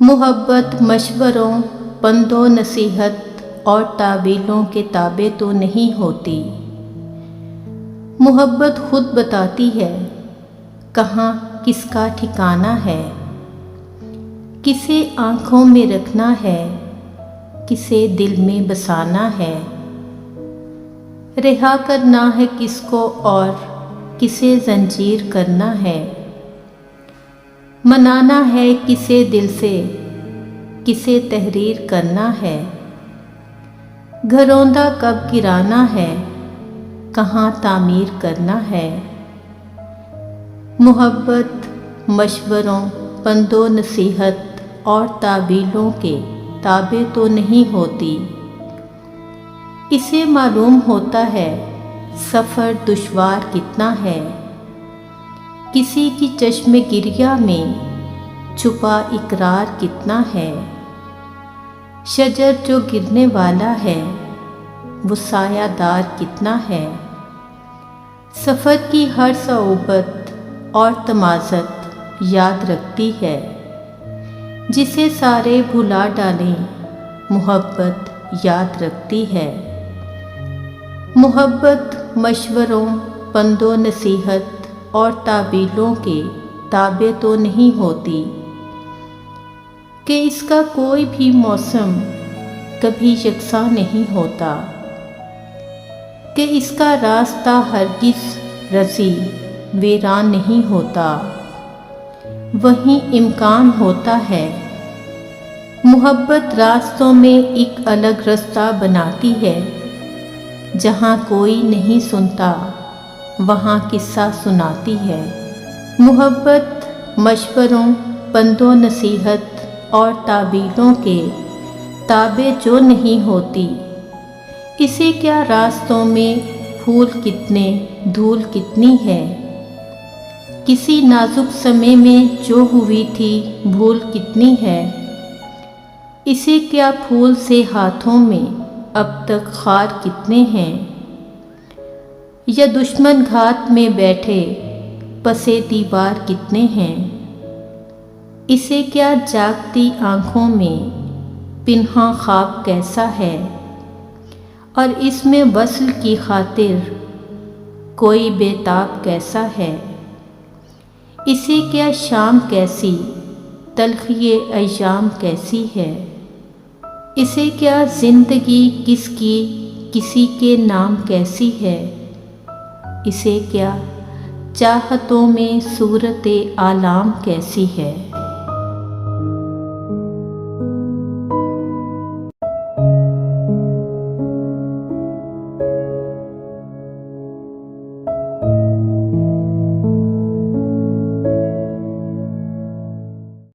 मोहब्बत मशवरों, पंदो नसीहत और तावीलों के ताबे तो नहीं होती। मोहब्बत खुद बताती है कहाँ किसका ठिकाना है, किसे आँखों में रखना है, किसे दिल में बसाना है। रिहा करना है किसको और किसे जंजीर करना है। मनाना है किसे दिल से, किसे तहरीर करना है। घरौंदा कब गिराना है, कहाँ तामीर करना है। मोहब्बत मशवरों, पंदो नसीहत और ताबीलों के ताबे तो नहीं होती। इसे मालूम होता है सफ़र दुश्वार कितना है, किसी की चश्मे गिरिया में छुपा इकरार कितना है। शजर जो गिरने वाला है वो सायादार कितना है। सफ़र की हर सौबत और तमाज़त याद रखती है, जिसे सारे भुला डालें मोहब्बत याद रखती है। मोहब्बत मशवरों, पंदो नसीहत और ताबीलों के ताबे तो नहीं होती कि इसका कोई भी मौसम कभी यकसा नहीं होता, कि इसका रास्ता हरगिज़ रज़ी वीरान नहीं होता। वहीं इम्कान होता है मोहब्बत रास्तों में एक अलग रास्ता बनाती है। जहाँ कोई नहीं सुनता वहाँ किस्सा सुनाती है। मोहब्बत मशवरों, पंदो नसीहत और ताबीलों के ताबे जो नहीं होती। इसे क्या रास्तों में फूल कितने, धूल कितनी है। किसी नाजुक समय में जो हुई थी भूल कितनी है। इसे क्या फूल से हाथों में अब तक खार कितने हैं। या दुश्मन घात में बैठे पसे दीवार कितने हैं। इसे क्या जागती आँखों में पिन्हा ख्वाब कैसा है। और इसमें वस्ल की खातिर कोई बेताब कैसा है। इसे क्या शाम कैसी, तल्खी अय्याम कैसी है। इसे क्या ज़िंदगी किसकी, किसी के नाम कैसी है। इसे क्या चाहतों में सूरत आलाम कैसी है।